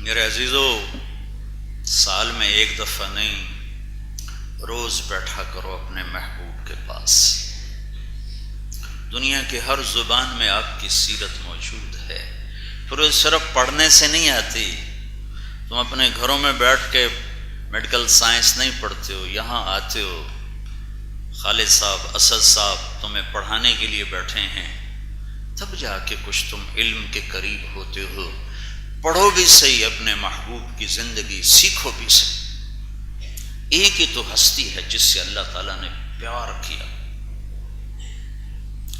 میرے عزیزو، سال میں ایک دفعہ نہیں، روز بیٹھا کرو اپنے محبوب کے پاس۔ دنیا کی ہر زبان میں آپ کی سیرت موجود ہے، پھر وہ صرف پڑھنے سے نہیں آتی۔ تم اپنے گھروں میں بیٹھ کے میڈیکل سائنس نہیں پڑھتے ہو، یہاں آتے ہو، خالد صاحب، اسد صاحب تمہیں پڑھانے کے لیے بیٹھے ہیں، تب جا کے کچھ تم علم کے قریب ہوتے ہو۔ پڑھو بھی صحیح اپنے محبوب کی زندگی، سیکھو بھی صحیح۔ ایک ہی تو ہستی ہے جس سے اللہ تعالیٰ نے پیار کیا،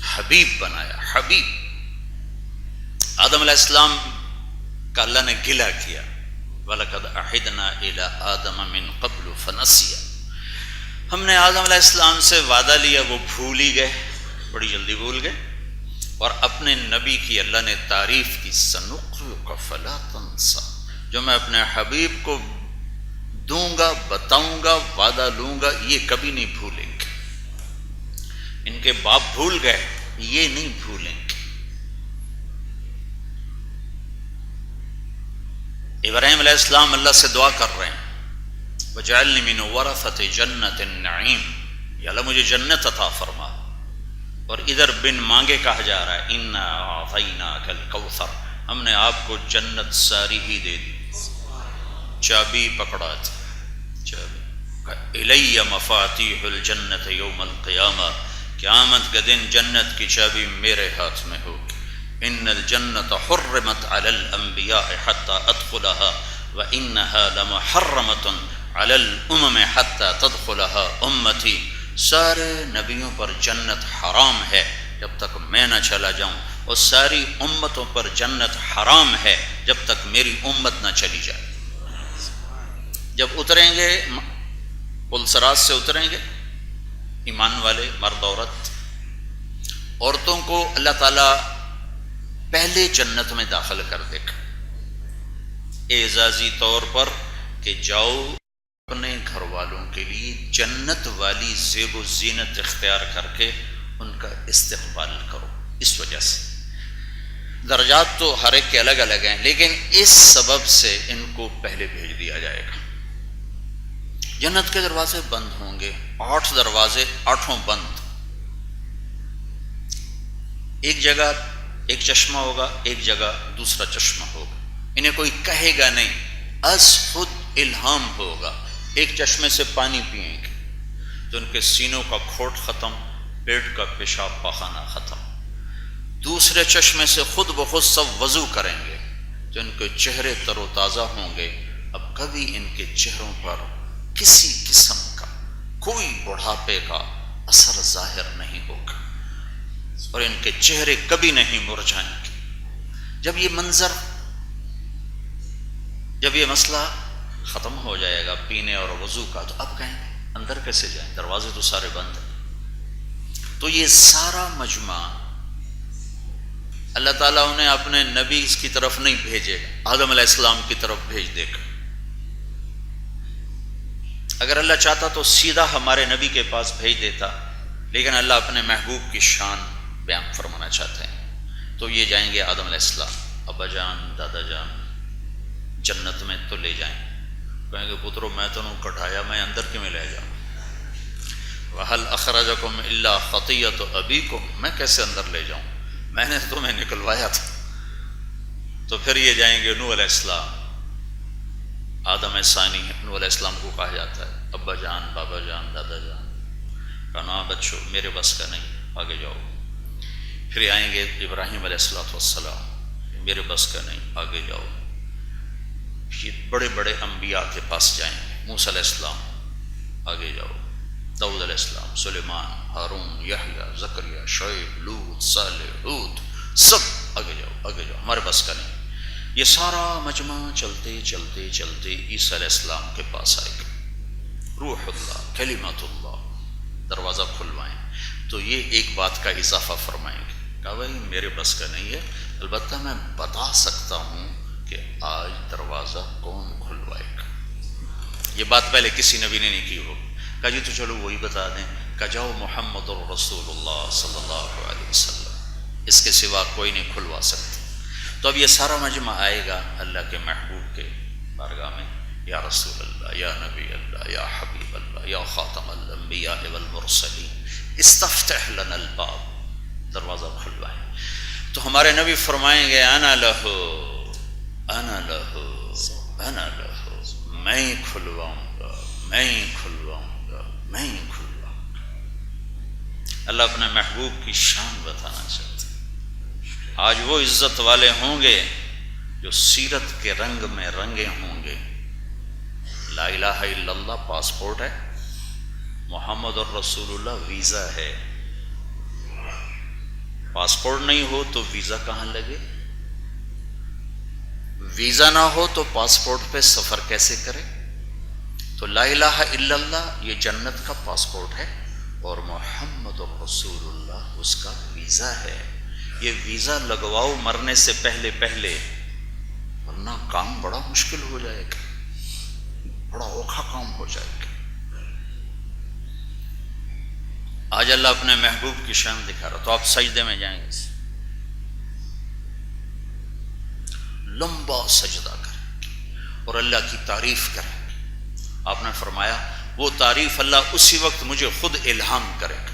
حبیب بنایا۔ حبیب آدم علیہ السلام کا اللہ نے گلہ کیا، وَلَقَدْ عَهِدْنَا إِلَىٰ آدَمَ مِن قَبْلُ فَنَسِيَ۔ ہم نے آدم علیہ السلام سے وعدہ لیا، وہ بھول ہی گئے، بڑی جلدی بھول گئے۔ اور اپنے نبی کی اللہ نے تعریف کی، سَنُقْرِئُكَ فَلَا تَنسَىٰ، جو میں اپنے حبیب کو دوں گا، بتاؤں گا، وعدہ لوں گا، یہ کبھی نہیں بھولیں گے۔ ان کے باپ بھول گئے، یہ نہیں بھولیں گے۔ ابراہیم علیہ السلام اللہ سے دعا کر رہے ہیں، وَجَعَلْنِي مِنْ وَرَثَةِ جَنَّةِ النَّعِيمِ، یا اللہ مجھے جنت عطا فرما۔ اور ادھر بن مانگے کہا جا رہا ہے، اِنَّا أَعْطَيْنَاكَ الْكَوْثَرَ، ہم نے آپ کو جنت ساری ہی دے دی، چابی پکڑا تھی، چابی۔ إِلَيَّ مَفَاتِيحُ الْجَنَّةِ يَوْمَ الْقِيَامَةِ، قیامت کے دن جنت کی چابی میرے ہاتھ میں ہوگی۔ إِنَّ الْجَنَّةَ حُرِّمَتْ عَلَى الْأَنْبِيَاءِ حَتَّى أَدْخُلَهَا وَإِنَّهَا لَمُحَرَّمَةٌ عَلَى الْأُمَمِ حَتَّى تَدْخُلَهَا أُمَّتِي، سارے نبیوں پر جنت حرام ہے جب تک میں نہ چلا جاؤں، اور ساری امتوں پر جنت حرام ہے جب تک میری امت نہ چلی جائے۔ جب اتریں گے پلسرات سے، اتریں گے ایمان والے مرد عورت، عورتوں کو اللہ تعالیٰ پہلے جنت میں داخل کر دے گا اعزازی طور پر، کہ جاؤ اپنے گھر والوں کے لیے جنت والی زیب و زینت اختیار کر کے ان کا استقبال کرو۔ اس وجہ سے درجات تو ہر ایک کے الگ الگ ہیں، لیکن اس سبب سے ان کو پہلے بھیج دیا جائے گا۔ جنت کے دروازے بند ہوں گے، 8 دروازے، 8 بند۔ ایک جگہ ایک چشمہ ہوگا، ایک جگہ دوسرا چشمہ ہوگا، انہیں کوئی کہے گا نہیں، از خود الہام ہوگا۔ ایک چشمے سے پانی پئیں گے تو ان کے سینوں کا کھوٹ ختم، پیٹ کا پیشاب پاخانہ ختم۔ دوسرے چشمے سے خود بخود سب وضو کریں گے تو ان کے چہرے تر و تازہ ہوں گے، اب کبھی ان کے چہروں پر کسی قسم کا کوئی بڑھاپے کا اثر ظاہر نہیں ہوگا، اور ان کے چہرے کبھی نہیں مرجھائیں گے۔ جب یہ منظر، جب یہ مسئلہ ختم ہو جائے گا پینے اور وضو کا، تو اب کہیں اندر کیسے جائیں، دروازے تو سارے بند ہیں۔ تو یہ سارا مجمع اللہ تعالیٰ انہیں اپنے نبی کی طرف نہیں بھیجے گا، آدم علیہ السلام کی طرف بھیج دے گا۔ اگر اللہ چاہتا تو سیدھا ہمارے نبی کے پاس بھیج دیتا، لیکن اللہ اپنے محبوب کی شان بیان فرمانا چاہتے ہیں، تو یہ جائیں گے آدم علیہ السلام، ابا جان، دادا جان، جنت میں تو لے جائیں۔ کہیں گے پترو میں تو نوں کٹایا، میں اندر کیوں لے جاؤں؟ وَهَلْ أَخْرَجَكُمْ إِلَّا خَطِيَّةُ أَبِيكُمْ، میں کیسے اندر لے جاؤں، میں نے تمہیں نکلوایا تھا۔ تو پھر یہ جائیں گے نوح علیہ السلام، آدم ثانی، نوح علیہ السلام کو کہا جاتا ہے ابا جان، بابا جان، دادا جان، کہنا بچوں میرے بس کا نہیں، آگے جاؤ۔ پھر آئیں گے ابراہیم علیہ السلام، میرے بس کا نہیں، آگے جاؤ۔ یہ بڑے بڑے انبیاء کے پاس جائیں گے، موسیٰ علیہ السلام، آگے جاؤ۔ داؤد علیہ السلام، سلیمان، ہارون، یحییٰ، زکریا، شعیب، لوط، صالح، ہود، سب آگے جاؤ، آگے جاؤ، ہمارے بس کا نہیں۔ یہ سارا مجمع چلتے چلتے چلتے عیسیٰ علیہ السلام کے پاس آئے گا، روح اللہ، کلمۃ اللہ، دروازہ کھلوائیں تو یہ ایک بات کا اضافہ فرمائیں گے، کہا بھائی میرے بس کا نہیں ہے، البتہ میں بتا سکتا ہوں کہ آج دروازہ کون کھلوائے گا۔ یہ بات پہلے کسی نبی نے نہیں کی ہو، کہا جی تو چلو وہی بتا دیں، کہا جاؤ محمد الرسول اللہ صلی اللہ علیہ وسلم، اس کے سوا کوئی نہیں کھلوا سکتا۔ تو اب یہ سارا مجمع آئے گا اللہ کے محبوب کے بارگاہ میں، یا رسول اللہ، یا نبی اللہ، یا حبیب اللہ، یا خاتم الانبیاء والمرسلین استفتح لنا الباب، دروازہ کھلوائیں۔ تو ہمارے نبی فرمائیں گے انا لہو انا لہو انا لہو، میں ہی کھلواؤں گا، میں ہی کھلواؤں گا، میں ہی کھلواؤں گا۔ اللہ اپنے محبوب کی شان بتانا چاہتے ہیں۔ آج وہ عزت والے ہوں گے جو سیرت کے رنگ میں رنگے ہوں گے۔ لا الہ الا اللہ پاسپورٹ ہے، محمد الرسول اللہ ویزا ہے۔ پاسپورٹ نہیں ہو تو ویزا کہاں لگے؟ ویزا نہ ہو تو پاسپورٹ پہ سفر کیسے کرے؟ تو لا الہ الا اللہ یہ جنت کا پاسپورٹ ہے، اور محمد الرسول اللہ اس کا ویزا ہے۔ یہ ویزا لگواؤ مرنے سے پہلے پہلے، ورنہ کام بڑا مشکل ہو جائے گا، بڑا اوکھا کام ہو جائے گا۔ آج اللہ اپنے محبوب کی شان دکھا رہا، تو آپ سجدے میں جائیں گے، لمبا سجدہ کریں اور اللہ کی تعریف کریں۔ آپ نے فرمایا وہ تعریف اللہ اسی وقت مجھے خود الہام کرے گا،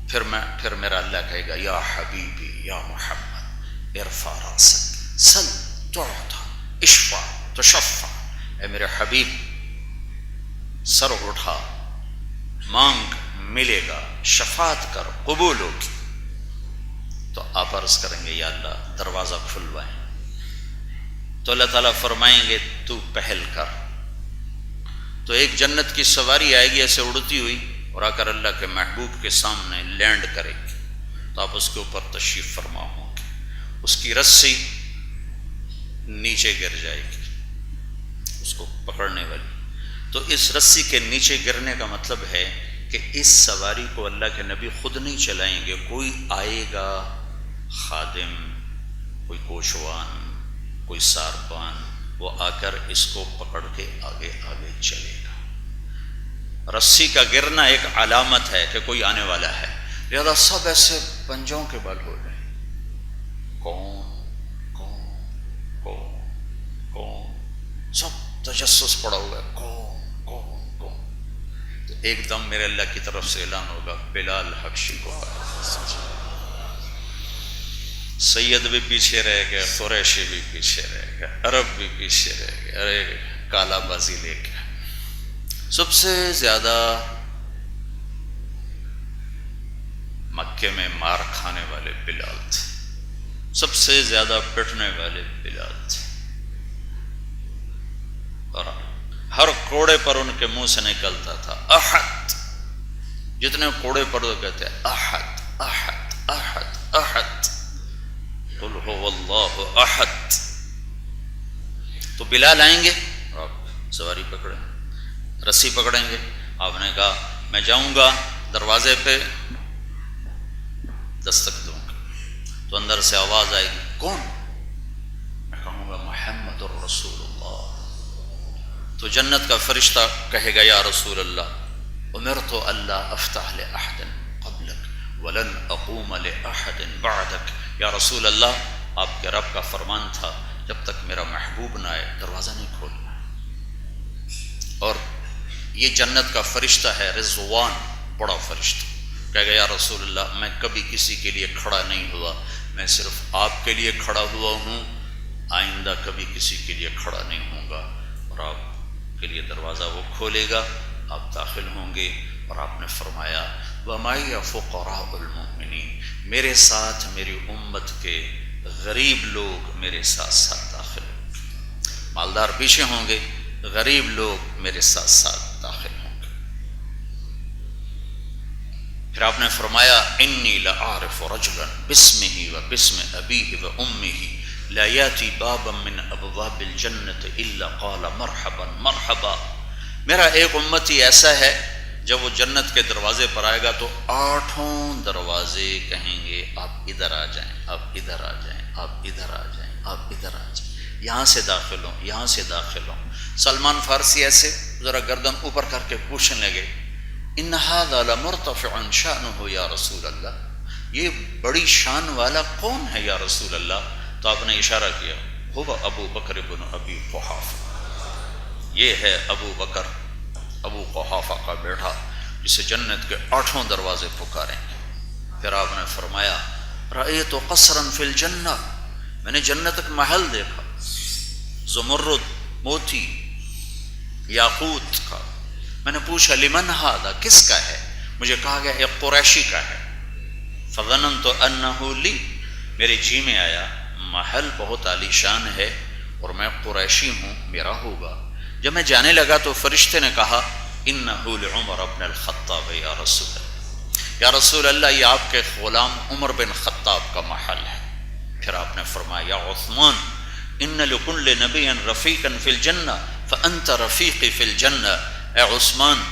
پھر میرا اللہ کہے گا یا حبیبی یا محمد ارفع راسک سل تعطى اشفع تشفع، اے میرے حبیب سر اٹھا، مانگ ملے گا، شفاعت کر قبول ہوگی۔ تو آپ عرض کریں گے یا اللہ دروازہ کھلوائیں، تو اللہ تعالیٰ فرمائیں گے تو پہل کر۔ تو ایک جنت کی سواری آئے گی ایسے اڑتی ہوئی اور آ کر اللہ کے محبوب کے سامنے لینڈ کرے گی، تو آپ اس کے اوپر تشریف فرما ہوں گے۔ اس کی رسی نیچے گر جائے گی اس کو پکڑنے والی، تو اس رسی کے نیچے گرنے کا مطلب ہے کہ اس سواری کو اللہ کے نبی خود نہیں چلائیں گے، کوئی آئے گا خادم، کوئی کوشوان، کوئی ساربان، وہ آ کر اس کو پکڑ کے آگے آگے چلے گا۔ رسی کا گرنا ایک علامت ہے کہ کوئی آنے والا ہے، لہذا سب ایسے پنجوں کے بل ہو جائیں، کون کون کون کون، سب تجسس پڑا ہوا ہے، کون کون کون۔ تو ایک دم میرے اللہ کی طرف سے اعلان ہوگا بلال حبشی کو آیا۔ سید بھی پیچھے رہ گئے، قریشی بھی پیچھے رہ گئے، عرب بھی پیچھے رہ گئے، ارے کالا بازی لے کے۔ سب سے زیادہ مکے میں مار کھانے والے بلال تھے، سب سے زیادہ پٹنے والے بلال تھے، اور ہر کوڑے پر ان کے منہ سے نکلتا تھا احد، جتنے کوڑے پر وہ کہتے ہیں احد احد احد احد، قل هو اللہ احد۔ تو بلال آئیں گے اور آپ سواری پکڑیں، رسی پکڑیں گے۔ آپ نے کہا میں جاؤں گا دروازے پہ دستک دوں گا، تو اندر سے آواز آئے گی کون؟ میں کہوں گا محمد الرسول اللہ۔ تو جنت کا فرشتہ کہے گا یا رسول اللہ امرت الا افتح لاحد قبلک ولن اقوم لاحد بعدک، یا رسول اللہ آپ کے رب کا فرمان تھا جب تک میرا محبوب نہ آئے دروازہ نہیں کھولنا۔ اور یہ جنت کا فرشتہ ہے رضوان، بڑا فرشتہ، کہے گا یا رسول اللہ میں کبھی کسی کے لیے کھڑا نہیں ہوا، میں صرف آپ کے لیے کھڑا ہوا ہوں، آئندہ کبھی کسی کے لیے کھڑا نہیں ہوں گا۔ اور آپ کے لیے دروازہ وہ کھولے گا، آپ داخل ہوں گے، اور آپ نے فرمایا وَمَعِيَ فُقَرَاءُ الْمُؤْمِنِينَ، میرے ساتھ میری امت کے غریب لوگ میرے ساتھ ساتھ داخل ہوں گے، مالدار پیچھے ہوں گے، غریب لوگ میرے ساتھ ساتھ داخل ہوں گے۔ پھر آپ نے فرمایا انی لأعرف رجلا باسمہ وباسم ابیہ وامہ لا یاتی بابا من ابواب الجنت الا قال مرحبا مرحبا۔ میرا ایک امتی ایسا ہے جب وہ جنت کے دروازے پر آئے گا تو 8 دروازے کہیں گے آپ ادھر آ جائیں، آپ ادھر آ جائیں، آپ ادھر آ جائیں، آپ ادھر آ جائیں، یہاں سے داخل ہوں، یہاں سے داخل ہوں۔ سلمان فارسی ایسے ذرا گردن اوپر کر کے پوچھنے لگے ان ھذا لمرتفع شأنہ یا رسول اللہ، یہ بڑی شان والا کون ہے یا رسول اللہ؟ تو آپ نے اشارہ کیا، ہوا ابو بکر بن ابی قحافہ، یہ ہے ابو بکر ابو قحافہ کا بیٹا جسے جنت کے 8 دروازے پکاریں گے۔ پھر آپ نے فرمایا رأیت قصرا فی الجنہ، میں نے جنت ایک محل دیکھا، زمرد، موتی، یاقوت کا۔ میں نے پوچھا لمن ھذا، کس کا ہے؟ مجھے کہا گیا ایک قریشی کا ہے۔ فظننت انہ لی، میرے جی میں آیا محل بہت عالی شان ہے اور میں قریشی ہوں، میرا ہوگا۔ جب میں جانے لگا تو فرشتے نے کہا انہ لعمر بن الخطاب یا رسول اللہ، یا رسول اللہ یہ آپ کے غلام عمر بن خطاب کا محل ہے۔ پھر آپ نے فرمایا یا عثمان ان لکل نبی رفیقا فی الجنہ فانت رفیقی فی الجنہ، اے عثمان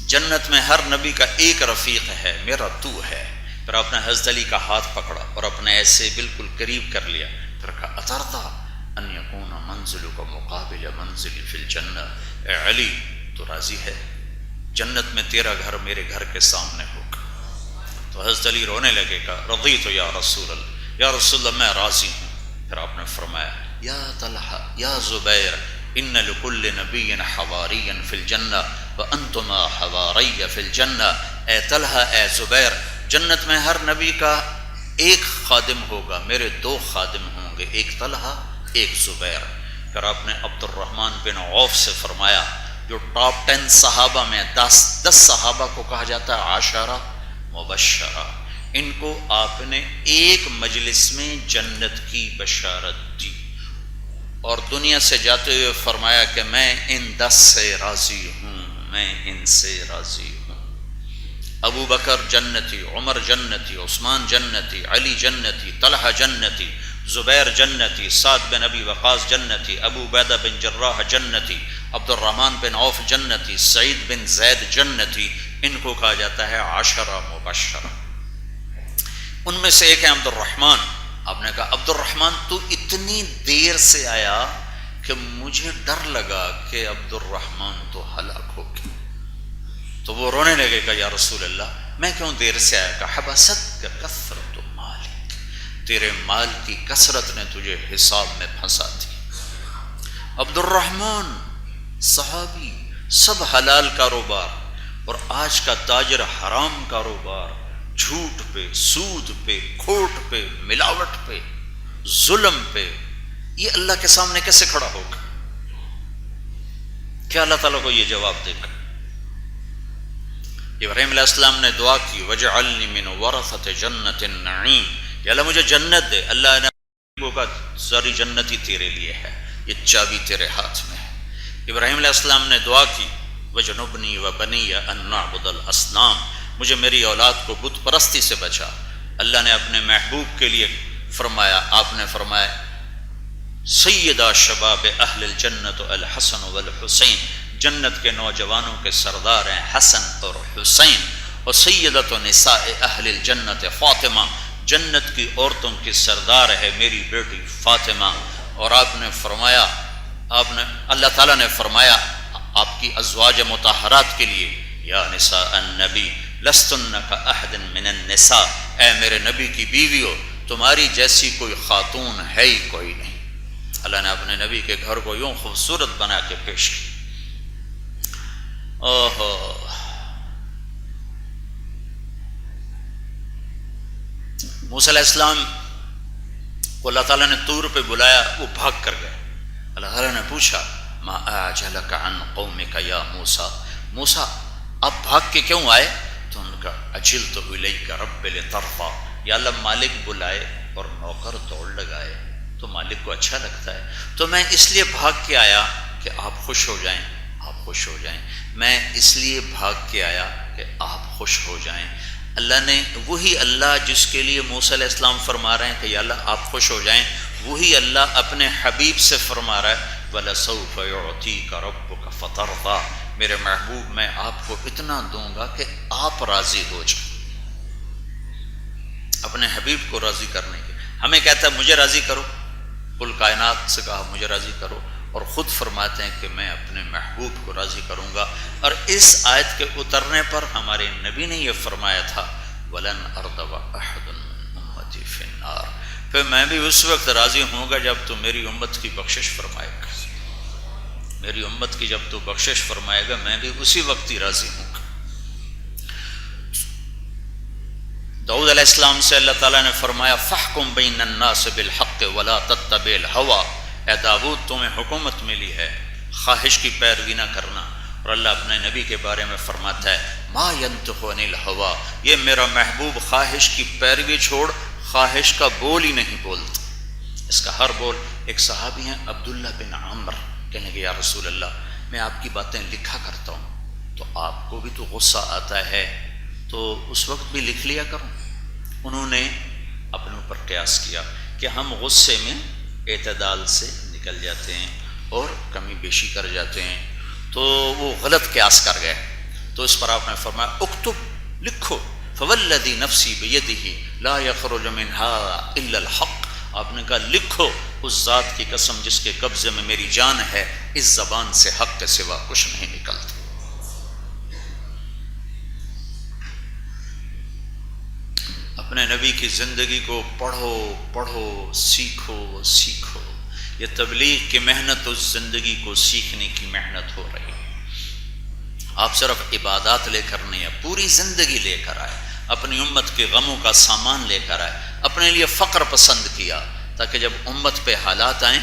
جنت میں ہر نبی کا ایک رفیق ہے، میرا تو ہے۔ پھر آپ نے حضرت علی کا ہاتھ پکڑا اور اپنے ایسے بالکل قریب کر لیا، پھر کہا اترضی ان یکون منزلک مقابل منزلی فی الجنہ، اے علی تو راضی ہے جنت میں تیرا گھر میرے گھر کے سامنے ہوگا؟ تو حضرت علی رونے لگے، کہا رضیت یا رسول اللہ، یا رسول اللہ میں راضی ہوں۔ پھر آپ نے فرمایا یا طلحہ یا زبیر ان لکل نبی حواریا فی الجنہ وانتما حواریہ فی الجنہ، اے طلحہ اے زبیر جنت میں ہر نبی کا ایک خادم ہوگا، میرے 2 خادم ہوں گے، ایک طلحہ ایک زبیر۔ پھر آپ نے عبد الرحمن بن عوف سے فرمایا جو ٹاپ 10 صحابہ میں 10 صحابہ کو کہا جاتا ہے عاشرہ مبشرہ، ان کو آپ نے ایک مجلس میں جنت کی بشارت دی اور دنیا سے جاتے ہوئے فرمایا کہ میں ان 10 سے راضی ہوں، میں ان سے راضی ہوں۔ ابو بکر جنتی، عمر جنتی، عثمان جنتی، علی جنتی، طلحہ جنتی، زبیر جنتی، سعد بن ابی وقاص جنتی، ابو عبیدہ بن جراح جنتی، عبد الرحمن بن عوف جنتی، سعید بن زید جنتی، ان کو کہا جاتا ہے عاشرہ مبشرہ۔ ان میں سے ایک ہے عبد الرحمن۔ آپ نے کہا عبد الرحمن تو اتنی دیر سے آیا کہ مجھے ڈر لگا کہ عبد الرحمن تو ہلاک ہو گیا۔ تو وہ رونے لگے کہ یا رسول اللہ میں کیوں دیر سے آیا؟ کہ حبست کثرت مالک، تیرے مال کی کثرت نے تجھے حساب میں پھنسا دی۔ عبد الرحمن صحابی، سب حلال کاروبار، اور آج کا تاجر حرام کاروبار، جھوٹ پہ، سود پہ، کھوٹ پہ، ملاوٹ پہ، ظلم پہ، یہ اللہ کے سامنے کیسے کھڑا ہوگا؟ کیا اللہ تعالیٰ کو یہ جواب دے گا؟ ابراہیم علیہ السلام نے دعا کی وجعلنی من ورثۃ جنت النعیم، یا اللہ مجھے جنت دے۔ اللہ نے کہا ساری جنت ہی تیرے لیے ہے، یہ چابی تیرے ہاتھ میں ہے۔ ابراہیم علیہ السلام نے دعا کی وجنبنی وبنی ان نعبد الاصنام، مجھے میری اولاد کو بت پرستی سے بچا۔ اللہ نے اپنے محبوب کے لیے فرمایا، آپ نے فرمایا سیدہ شباب اہل الجنت الحسن والحسین، جنت کے نوجوانوں کے سردار ہیں حسن اور حسین، اور سیدۃ نساء اہل الجنت فاطمہ، جنت کی عورتوں کی سردار ہے میری بیٹی فاطمہ۔ اور آپ نے فرمایا، اللہ تعالیٰ نے فرمایا آپ کی ازواج مطہرات کے لیے یا نساء النبی لستن کاحد من النساء، اے میرے نبی کی بیویوں تمہاری جیسی کوئی خاتون ہے ہی کوئی نہیں۔ اللہ نے اپنے نبی کے گھر کو یوں خوبصورت بنا کے پیش کی۔ موسیٰ علیہ السلام کو اللہ تعالیٰ نے طور پہ بلایا، وہ بھاگ کر گئے۔ اللہ تعالیٰ نے پوچھا ما اعجلک عن قومک یا موسیٰ، موسیٰ آپ بھاگ کے کیوں آئے؟ تو ان کا اجلت الیک رب لترضی، یا اللہ مالک بلائے اور نوکر دوڑ لگائے تو مالک کو اچھا لگتا ہے، تو میں اس لیے بھاگ کے آیا کہ آپ خوش ہو جائیں، آپ خوش ہو جائیں، میں اس لیے بھاگ کے آیا کہ آپ خوش ہو جائیں۔ اللہ نے، وہی اللہ جس کے لیے موسیٰ علیہ السلام فرما رہے ہیں کہ یا اللہ آپ خوش ہو جائیں، وہی اللہ اپنے حبیب سے فرما رہا ہے وَلَسَوْفَ يُعْطِيكَ رَبُّكَ فَتَرْضَىٰ، میرے محبوب میں آپ کو اتنا دوں گا کہ آپ راضی ہو جائیں۔ اپنے حبیب کو راضی کرنے کے، ہمیں کہتا ہے مجھے راضی کرو، کل کائنات سے کہا مجھے راضی کرو، اور خود فرماتے ہیں کہ میں اپنے محبوب کو راضی کروں گا۔ اور اس آیت کے اترنے پر ہمارے نبی نے یہ فرمایا تھا وَلَنْ أَرْضَوَ أَحَدٌ مِّنْ أُمَّتِي فِي النَّارِ، پھر میں بھی اس وقت راضی ہوں گا جب تو میری امت کی بخشش فرمائے گا، میری امت کی جب تو بخشش فرمائے گا میں بھی اسی وقت ہی راضی ہوں گا۔ داؤد علیہ السلام سے اللہ تعالیٰ نے فرمایا فاحکم بین الناس بالحق ولا تتبع الہوی، اے داؤد تمہیں حکومت ملی ہے، خواہش کی پیروی نہ کرنا۔ اور اللہ اپنے نبی کے بارے میں فرماتا ہے ما ینطق عن الہوی، یہ میرا محبوب خواہش کی پیروی چھوڑ خواہش کا بول ہی نہیں بولتا۔ اس کا ہر بول، ایک صحابی ہیں عبداللہ بن عمر، کہنے کہ یا رسول اللہ میں آپ کی باتیں لکھا کرتا ہوں تو آپ کو بھی تو غصہ آتا ہے تو اس وقت بھی لکھ لیا کروں۔ انہوں نے اپنے اوپر قیاس کیا کہ ہم غصے میں اعتدال سے نکل جاتے ہیں اور کمی بیشی کر جاتے ہیں، تو وہ غلط قیاس کر گئے۔ تو اس پر آپ نے فرمایا اکتب، لکھو، فوالذی نفسی بیدہ لا یخرج منہا الا الحق، آپ نے کہا لکھو اس ذات کی قسم جس کے قبضے میں میری جان ہے، اس زبان سے حق کے سوا کچھ نہیں نکلتا۔ اپنے نبی کی زندگی کو پڑھو پڑھو، سیکھو سیکھو۔ یہ تبلیغ کی محنت اس زندگی کو سیکھنے کی محنت ہو رہی ہے۔ آپ صرف عبادات لے کر نہیں، پوری زندگی لے کر آئے، اپنی امت کے غموں کا سامان لے کر آئے، اپنے لیے فقر پسند کیا تاکہ جب امت پہ حالات آئیں،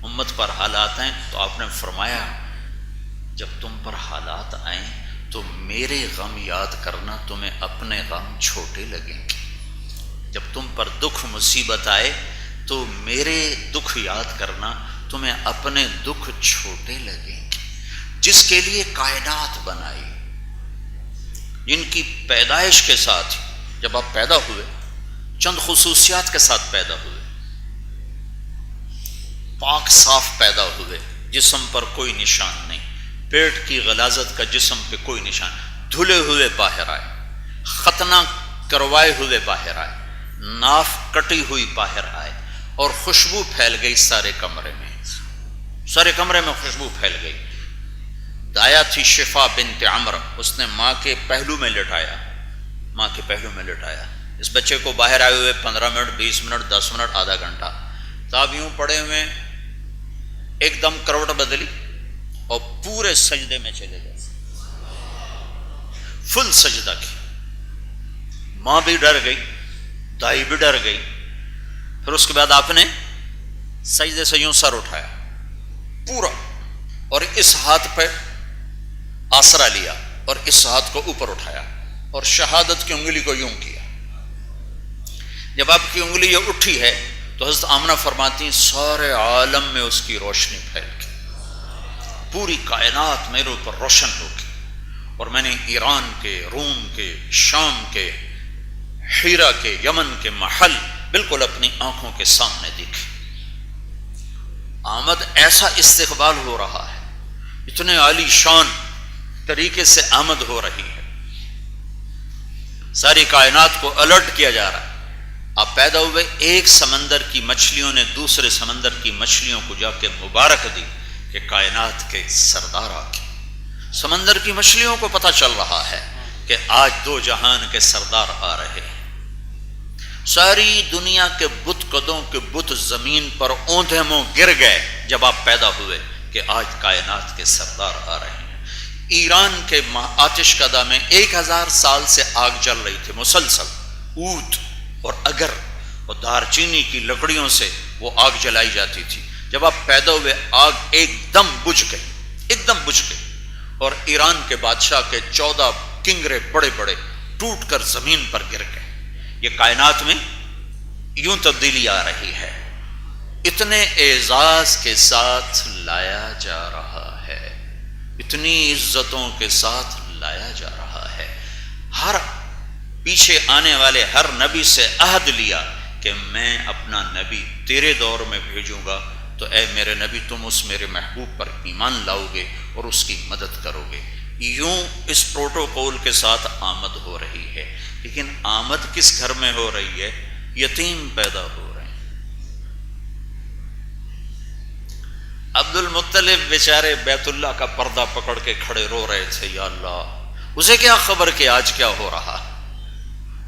امت پر حالات آئیں تو آپ نے فرمایا جب تم پر حالات آئیں تو میرے غم یاد کرنا، تمہیں اپنے غم چھوٹے لگیں گے۔ جب تم پر دکھ مصیبت آئے تو میرے دکھ یاد کرنا، تمہیں اپنے دکھ چھوٹے لگیں گے۔ جس کے لیے کائنات بنائی، جن کی پیدائش کے ساتھ جب آپ پیدا ہوئے چند خصوصیات کے ساتھ پیدا ہوئے، پاک صاف پیدا ہوئے، جسم پر کوئی نشان نہیں، پیٹ کی غلاظت کا جسم پہ کوئی نشان، دھلے ہوئے باہر آئے، ختنہ کروائے ہوئے باہر آئے، ناف کٹی ہوئی باہر آئے، اور خوشبو پھیل گئی سارے کمرے میں، سارے کمرے میں خوشبو پھیل گئی۔ دایا تھی شفا بنت عمر، اس نے ماں کے پہلو میں لٹایا، ماں کے پہلو میں لٹایا۔ اس بچے کو باہر آئے ہوئے 15 منٹ 20 منٹ 10 منٹ آدھا گھنٹہ تو آپ یوں پڑے ہوئے، ایک دم کروٹ بدلی اور پورے سجدے میں چلے گئے، فل سجدہ کی۔ ماں بھی ڈر گئی، دائی بھی ڈر گئی۔ پھر اس کے بعد آپ نے سجدے سے یوں سر اٹھایا پورا، اور اس ہاتھ پہ آسرا لیا اور اس ہاتھ کو اوپر اٹھایا اور شہادت کی انگلی کو یوں کیا۔ جب آپ کی انگلی یہ اٹھی ہے تو حضرت آمنہ فرماتی ہیں سارے عالم میں اس کی روشنی پھیل گئی، پوری کائنات میرے اوپر روشن ہوگی، اور میں نے ایران کے، روم کے، شام کے، حیرہ کے، یمن کے محل بالکل اپنی آنکھوں کے سامنے دیکھے۔ آمد ایسا استقبال ہو رہا ہے، اتنے عالی شان طریقے سے آمد ہو رہی ہے، ساری کائنات کو الرٹ کیا جا رہا ہے۔ آپ پیدا ہوئے، ایک سمندر کی مچھلیوں نے دوسرے سمندر کی مچھلیوں کو جا کے مبارک دی کہ کائنات کے سردار آ کے، سمندر کی مچھلیوں کو پتہ چل رہا ہے کہ آج دو جہان کے سردار آ رہے ہیں۔ ساری دنیا کے بت قدوں کے بت زمین پر اوندھے منہ گر گئے جب آپ پیدا ہوئے کہ آج کائنات کے سردار آ رہے ہیں۔ ایران کے آتش کدہ میں 1000 سال سے آگ جل رہی تھی مسلسل، اود اور اگر اور دار چینی کی لکڑیوں سے وہ آگ جلائی جاتی تھی۔ جب آپ پیدا ہوئے آگ ایک دم بجھ گئی، ایک دم بجھ گئی، اور ایران کے بادشاہ کے 14 کنگرے بڑے بڑے ٹوٹ کر زمین پر گر گئے۔ یہ کائنات میں یوں تبدیلی آ رہی ہے، اتنے اعزاز کے ساتھ لایا جا رہا ہے، اتنی عزتوں کے ساتھ لایا جا رہا ہے۔ ہر پیچھے آنے والے ہر نبی سے عہد لیا کہ میں اپنا نبی تیرے دور میں بھیجوں گا تو اے میرے نبی تم اس میرے محبوب پر ایمان لاؤ گے اور اس کی مدد کرو گے۔ یوں اس پروٹوکول کے ساتھ آمد ہو رہی ہے، لیکن آمد کس گھر میں ہو رہی ہے؟ یتیم پیدا ہو رہے ہیں۔ عبد المطلب بیچارے بیت اللہ کا پردہ پکڑ کے کھڑے رو رہے تھے، یا اللہ اسے کیا خبر کہ آج کیا ہو رہا۔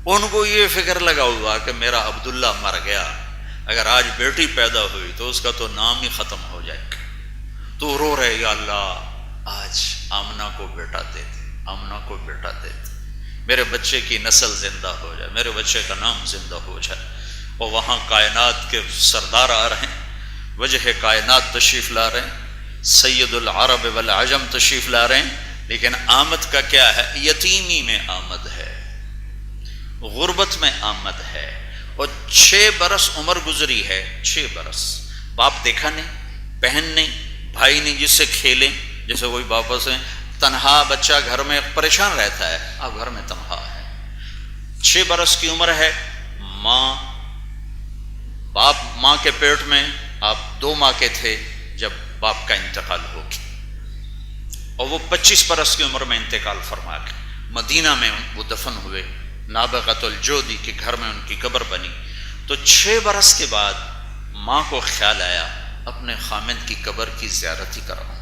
ان کو یہ فکر لگا ہوا کہ میرا عبداللہ مر گیا، اگر آج بیٹی پیدا ہوئی تو اس کا تو نام ہی ختم ہو جائے گا. تو رو رہے یا اللہ آج آمنہ کو بیٹا دے دے، آمنہ کو بیٹا دے دے، میرے بچے کی نسل زندہ ہو جائے، میرے بچے کا نام زندہ ہو جائے. اور وہاں کائنات کے سردار آ رہے ہیں، وجہ کائنات تشریف لا رہے ہیں، سید العرب والعجم تشریف لا رہے ہیں. لیکن آمد کا کیا ہے؟ یتیمی میں آمد ہے، غربت میں آمد ہے. اور 6 برس عمر گزری ہے، 6 برس باپ دیکھا نہیں، بہن نہیں، بھائی نہیں جس سے کھیلیں. جیسے وہی واپس ہیں، تنہا بچہ گھر میں پریشان رہتا ہے، آپ گھر میں تنہا ہے. 6 برس کی عمر ہے، باپ ماں کے پیٹ میں، آپ 2 ماہ کے تھے جب باپ کا انتقال ہو گیا. اور وہ 25 برس کی عمر میں انتقال فرما گئے. مدینہ میں وہ دفن ہوئے، نابغۃ الجودی کے گھر میں ان کی قبر بنی. تو 6 برس کے بعد ماں کو خیال آیا اپنے خامند کی قبر کی زیارت ہی کراؤں.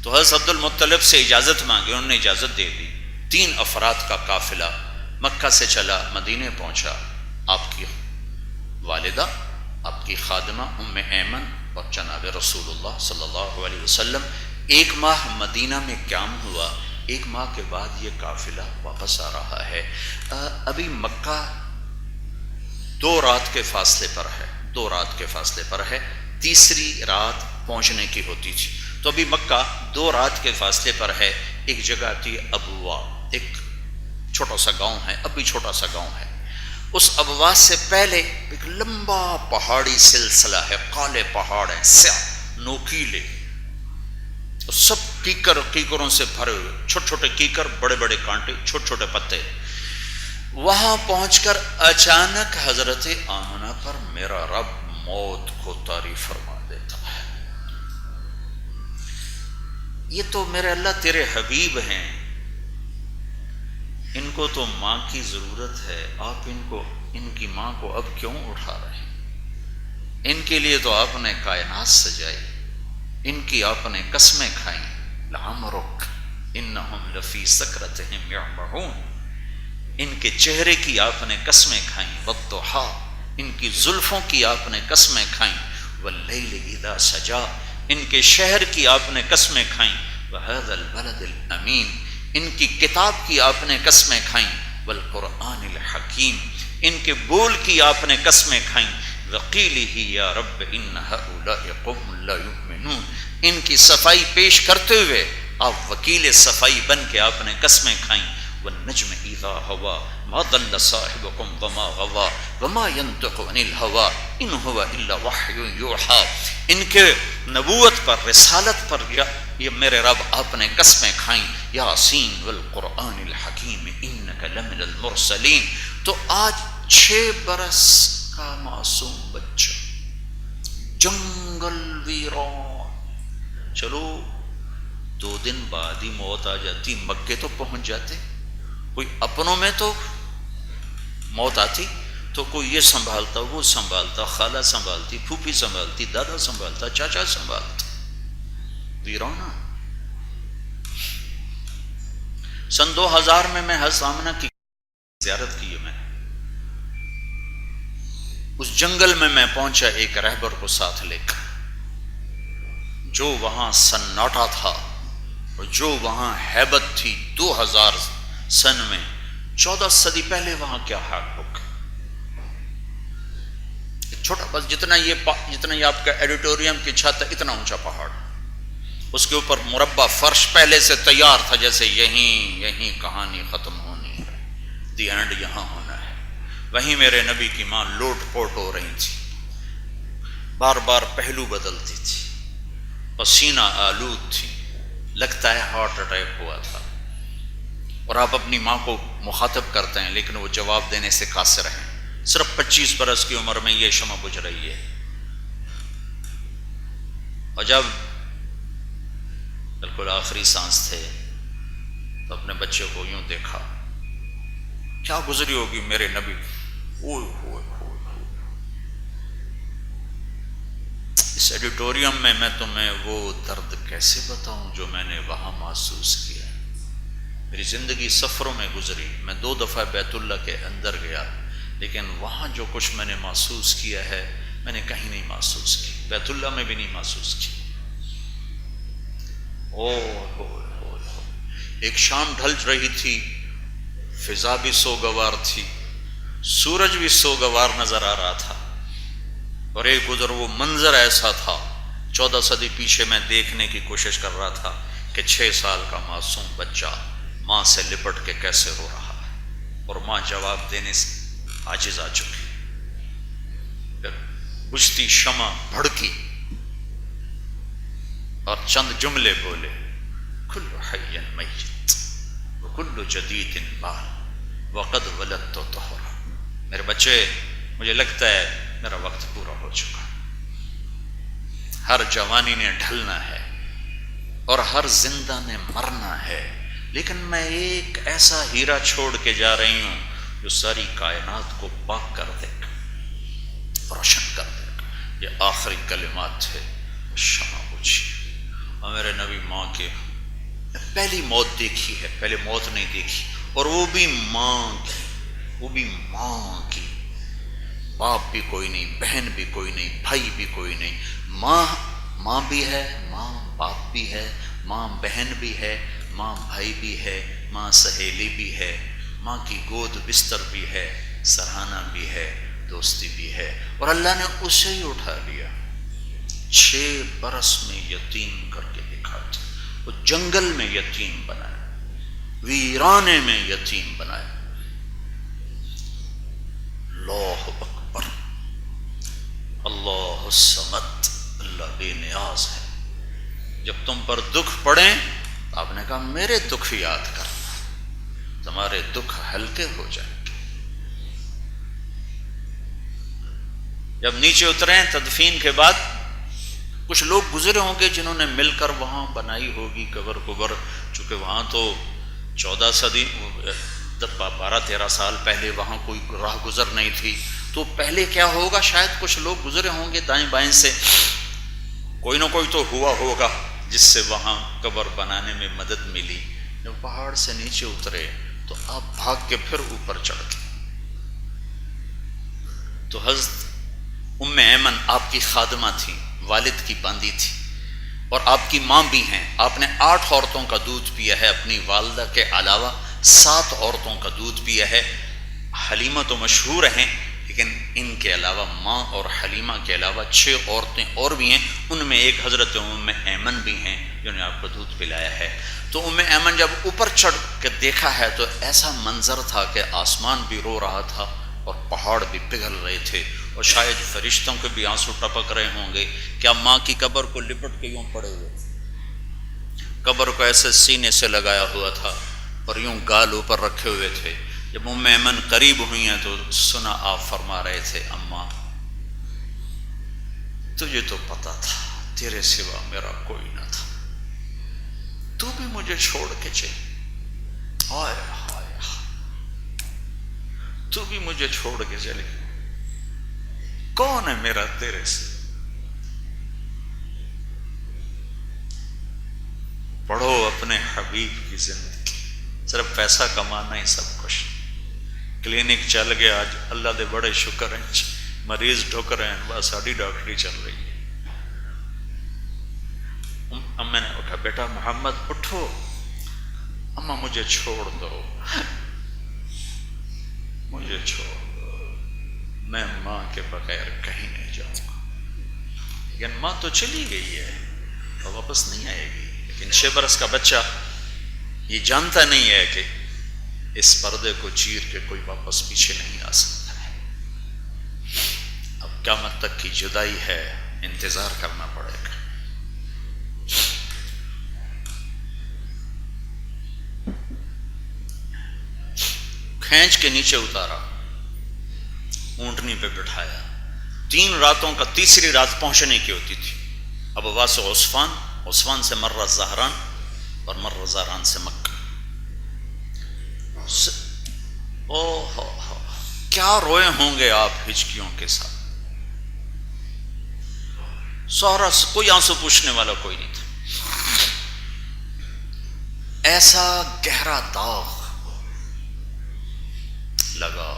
تو حضرت عبد المطلب سے اجازت مانگی، انہوں نے اجازت دے دی. 3 افراد کا قافلہ مکہ سے چلا، مدینے پہنچا. آپ کی والدہ، آپ کی خادمہ ام ایمن اور جناب رسول اللہ صلی اللہ علیہ وسلم. 1 ماہ مدینہ میں قیام ہوا. 1 ماہ کے بعد یہ قافلہ واپس آ رہا ہے. ابھی مکہ 2 رات کے فاصلے پر ہے، 2 رات کے فاصلے پر ہے. تیسری رات پہنچنے کی ہوتی تھی. تو ابھی مکہ 2 رات کے فاصلے پر ہے. ایک جگہ تھی ابوا، ایک چھوٹا سا گاؤں ہے، اب بھی چھوٹا سا گاؤں ہے. اس ابوا سے پہلے ایک لمبا پہاڑی سلسلہ ہے، کالے پہاڑ ہیں، سیاہ نوکیلے، سب کیکروں سے بھرے ہوئے، چھوٹے چھوٹے کیکر، بڑے بڑے کانٹے، چھوٹے چھوٹے پتے. وہاں پہنچ کر اچانک حضرت آمنہ پر میرا رب موت کو طاری فرما دیتا ہے. یہ تو میرے اللہ تیرے حبیب ہیں، ان کو تو ماں کی ضرورت ہے، آپ ان کی ماں کو اب کیوں اٹھا رہے ہیں؟ ان کے لیے تو آپ نے کائنات سجائی، ان کی آپ نے قسمیں کھائیں. لعمرک انہم لفی سکرتہم یعمہون، ان کے چہرے کی آپ نے قسمیں کھائیں. والضحیٰ، ان کی زلفوں کی آپ نے قسمیں کھائیں. واللیل اذا سجا، ان کے شہر کی آپ نے قسمیں کھائیں. وہذا البلد الامین، ان کی کتاب کی آپ نے قسمیں کھائیں. والقرآن الحکیم، ان کے بول کی آپ نے قسمیں کھائیں. وقیلہ یا رب ان ہؤلاء قوم لا یؤمنون، ان کی صفائی پیش کرتے ہوئے آپ وکیل صفائی بن کے آپ نے قسمیں کھائیں. والنجم اذا ہوا ما ضل صاحبکم وما غوا وما ينطق عن الہوا ان هو الا وحی یوحی. ان کے نبوت پر، رسالت پر یہ میرے رب آپ نے قسمیں کھائیں. یاسین والقرآن الحکیم انک لمن المرسلین. تو آج 6 برس کا معصوم بچہ جنگل ویران، چلو 2 دن بعد ہی موت آ جاتی، مکے تو پہنچ جاتے. کوئی اپنوں میں تو موت آتی تو کوئی یہ سنبھالتا، وہ سنبھالتا، خالہ سنبھالتی، پھوپھی سنبھالتی، دادا سنبھالتا، چاچا سنبھالتا. ویرانہ. سن 2000 میں حضرت آمنہ کی زیارت کی ہے. میں اس جنگل میں پہنچا ایک رہبر کو ساتھ لے کر. جو وہاں سناٹا تھا اور جو وہاں ہیبت تھی 2000 سن میں، 14 صدی پہلے وہاں کیا حال ہوگا. چھوٹا بس جتنا یہ آپ کا ایڈیٹوریم کی چھت ہے، اتنا اونچا پہاڑ، اس کے اوپر مربع فرش پہلے سے تیار تھا، جیسے یہیں کہانی ختم ہونی ہے، دی اینڈ یہاں ہونا ہے. وہیں میرے نبی کی ماں لوٹ پوٹ ہو رہی تھی، بار بار پہلو بدلتی تھی، پسینہ آلود تھی، لگتا ہے ہارٹ اٹیک ہوا تھا. اور آپ اپنی ماں کو مخاطب کرتے ہیں لیکن وہ جواب دینے سے قاصر ہیں. صرف 25 برس کی عمر میں یہ شمع بجھ رہی ہے. اور جب بالکل آخری سانس تھے تو اپنے بچے کو یوں دیکھا، کیا گزری ہوگی میرے نبی. اس ایڈیٹوریم میں تمہیں وہ درد کیسے بتاؤں جو میں نے وہاں محسوس کیا. میری زندگی سفروں میں گزری. میں 2 دفعہ بیت اللہ کے اندر گیا لیکن وہاں جو کچھ میں نے محسوس کیا ہے میں نے کہیں نہیں محسوس کی، بیت اللہ میں بھی نہیں محسوس کی۔ ایک شام ڈھل رہی تھی، فضا بھی سوگوار تھی، سورج بھی سوگوار نظر آ رہا تھا، اور ایک ادھر وہ منظر ایسا تھا 14 صدی پیچھے میں دیکھنے کی کوشش کر رہا تھا کہ 6 سال کا معصوم بچہ ماں سے لپٹ کے کیسے رو رہا ہے، اور ماں جواب دینے سے عاجز آ چکی۔ پھر بجھتی شمع بھڑکی اور چند جملے بولے، کل حی میت وکل جدید بال وقد ولدت طہرا۔ میرے بچے، مجھے لگتا ہے میرا وقت پورا ہو چکا، ہر جوانی نے ڈھلنا ہے اور ہر زندہ نے مرنا ہے، لیکن میں ایک ایسا ہیرا چھوڑ کے جا رہی ہوں جو ساری کائنات کو پاک کر دے گا، روشن کر دے گا۔ یہ آخری کلمات تھے، شمع بجھی۔ اور میرے نبی ماں کے پہلی موت دیکھی ہے، پہلے موت نہیں دیکھی، اور وہ بھی ماں کی، وہ بھی ماں کی۔ باپ بھی کوئی نہیں، بہن بھی کوئی نہیں، بھائی بھی کوئی نہیں، ماں بھی ہے، ماں باپ بھی ہے، ماں بہن بھی ہے، ماں بھائی بھی ہے، ماں سہیلی بھی ہے، ماں کی گود بستر بھی ہے، سرہانہ بھی ہے، دوستی بھی ہے، اور اللہ نے اسے ہی اٹھا لیا۔ 6 برس میں یتیم کر کے دکھا تھا، وہ جنگل میں یتیم بنایا، ویرانے میں یتیم بنایا۔ اللہ اکبر، اللہ الصمد، اللہ بے نیاز ہے۔ جب تم پر دکھ پڑیں، آپ نے کہا میرے دکھ یاد کرنا، تمہارے دکھ ہلکے ہو جائیں گے۔ جب نیچے اتریں تدفین کے بعد، کچھ لوگ گزرے ہوں گے جنہوں نے مل کر وہاں بنائی ہوگی قبر، چونکہ وہاں تو 14 صدی 12-13 سال پہلے وہاں کوئی راہ گزر نہیں تھی، تو پہلے کیا ہوگا، شاید کچھ لوگ گزرے ہوں گے دائیں بائیں سے، کوئی نہ کوئی تو ہوا ہوگا جس سے وہاں قبر بنانے میں مدد ملی۔ جب پہاڑ سے نیچے اترے تو آپ بھاگ کے پھر اوپر چڑھ گئے۔ تو حضرت ام ایمن آپ کی خادمہ تھی، والد کی باندی تھی، اور آپ کی ماں بھی ہیں۔ آپ نے 8 عورتوں کا دودھ پیا ہے، اپنی والدہ کے علاوہ 7 عورتوں کا دودھ پیا ہے۔ حلیمہ تو مشہور ہیں، لیکن ان کے علاوہ ماں اور حلیمہ کے علاوہ 6 عورتیں اور بھی ہیں، ان میں ایک حضرت ام ایمن بھی ہیں جنہوں نے آپ کو دودھ پلایا ہے۔ تو ام ایمن جب اوپر چڑھ کے دیکھا ہے تو ایسا منظر تھا کہ آسمان بھی رو رہا تھا اور پہاڑ بھی پگھل رہے تھے، اور شاید فرشتوں کے بھی آنسو ٹپک رہے ہوں گے۔ کیا ماں کی قبر کو لپٹ کے یوں پڑے ہوئے تھے، قبر کو ایسے سینے سے لگایا ہوا تھا اور یوں گال اوپر رکھے ہوئے تھے۔ جب ام ایمن قریب ہوئی ہیں تو سنا آپ فرما رہے تھے، اماں تجھے تو پتا تھا تیرے سوا میرا کوئی نہ تھا، تو بھی مجھے چھوڑ کے چلی، ہائے ہائے تو بھی مجھے چھوڑ کے چلی، کون ہے میرا تیرے سے؟ پڑھو اپنے حبیب کی زندگی، صرف پیسہ کمانا ہی سب کچھ۔ کلینک چل گیا، آج اللہ دے بڑے شکر ہیں، مریض ڈھک رہے ہیں، بس ساری ڈاکٹری چل رہی ہے۔ میں نے کہا بیٹا محمد اٹھو، اماں مجھے چھوڑ دو، مجھے چھوڑ دو، میں ماں کے بغیر کہیں نہیں جاؤں گا۔ لیکن ماں تو چلی گئی ہے اور واپس نہیں آئے گی، لیکن 6 برس کا بچہ یہ جانتا نہیں ہے کہ اس پردے کو چیر کے کوئی واپس پیچھے نہیں آ سکتا ہے۔ اب قیامت تک کی جدائی ہے، انتظار کرنا پڑے گا۔ کھینچ کے نیچے اتارا، اونٹنی پہ بٹھایا، 3 راتوں کا، تیسری رات پہنچنے کی ہوتی تھی۔ اب واس عثفان، عثفان سے مرہ زہران، اور مرہ زہران سے مکہ۔ کیا روئے ہوں گے آپ ہچکیوں کے ساتھ، سہرا کوئی آنسو پوچھنے والا کوئی نہیں تھا۔ ایسا گہرا داغ لگا،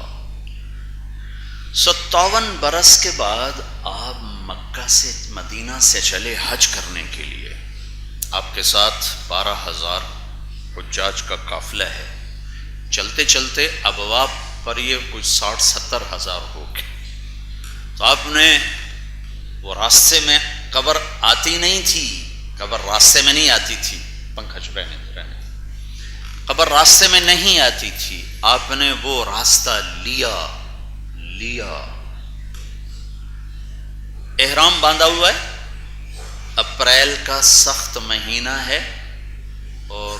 57 برس کے بعد آپ مکہ سے مدینہ سے چلے حج کرنے کے لیے. آپ کے ساتھ 12,000 حجاج کا قافلہ ہے. چلتے چلتے ابواب پر یہ کچھ 60-70 ہزار ہو گئے. تو آپ نے وہ راستے میں قبر آتی نہیں تھی، قبر راستے میں نہیں آتی تھی، پنکھا رہنے قبر راستے میں نہیں آتی تھی. آپ نے وہ راستہ لیا. احرام باندھا ہوا ہے، اپریل کا سخت مہینہ ہے اور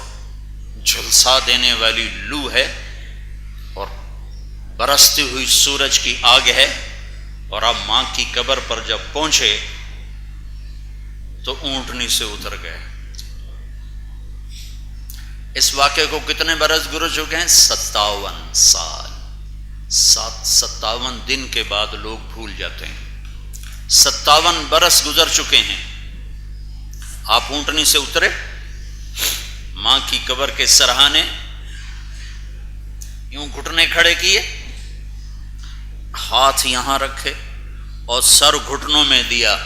جھلسا دینے والی لو ہے اور برستی ہوئی سورج کی آگ ہے، اور آپ ماں کی قبر پر جب پہنچے تو اونٹنی سے اتر گئے. اس واقعے کو کتنے برس گزر چکے ہیں؟ 57 سال. 57 دن کے بعد لوگ بھول جاتے ہیں. 57 برس گزر چکے ہیں. آپ اونٹنی سے اترے، ماں کی قبر کے سرہانے یوں گھٹنے کھڑے کیے، ہاتھ یہاں رکھے اور سر گھٹنوں میں دیا،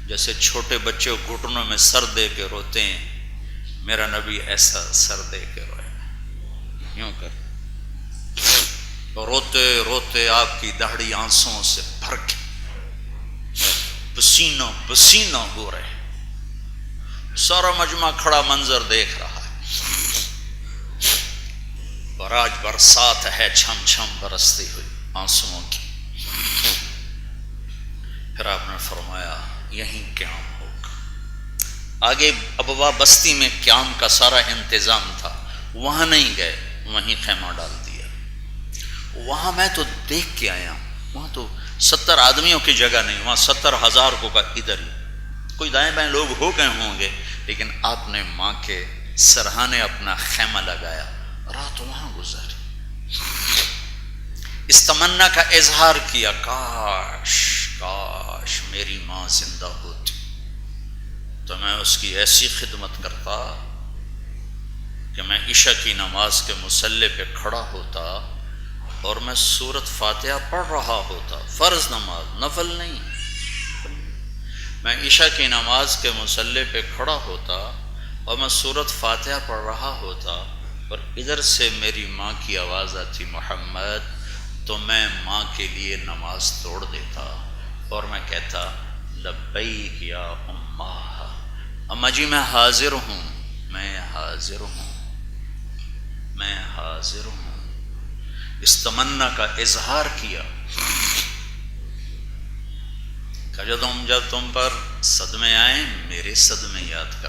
جیسے چھوٹے بچے گھٹنوں میں سر دے کے روتے ہیں. میرا نبی ایسا سر دے کے رویا، یوں کر روتے روتے آپ کی داڑھی آنسوؤں سے بھر کے پسینہ پسینہ ہو رہے. سارا مجمع کھڑا منظر دیکھ رہا ہے، اور آج برسات ہے چھم چھم برستی ہوئی آنسوؤں کی. پھر آپ نے فرمایا یہیں قیام ہوگا. آگے ابوا بستی میں قیام کا سارا انتظام تھا، وہاں نہیں گئے، وہیں خیمہ ڈال دیا. وہاں میں تو دیکھ کے آیا، وہاں تو 70 آدمیوں کی جگہ نہیں، وہاں 70,000 کو کا ادھر ہی. کوئی دائیں بائیں لوگ ہو گئے ہوں گے، لیکن آپ نے ماں کے سرہانے اپنا خیمہ لگایا، رات وہاں گزاری. اس تمنا کا اظہار کیا، کاش کاش میری ماں زندہ ہوتی تو میں اس کی ایسی خدمت کرتا کہ میں عشاء کی نماز کے مصلی پہ کھڑا ہوتا اور میں سورۃ فاتحہ پڑھ رہا ہوتا. فرض نماز، نفل نہیں. میں عشاء کی نماز کے مصلی پہ کھڑا ہوتا اور میں سورۃ فاتحہ پڑھ رہا ہوتا اور ادھر سے میری ماں کی آواز آتی محمد، تو میں ماں کے لیے نماز توڑ دیتا اور میں کہتا لبیک یا امہ، اماں جی میں حاضر ہوں، میں حاضر ہوں، میں حاضر ہوں. اس تمنا کا اظہار کیا کہ جب تم پر صدمے آئیں میرے صدمے یاد کر.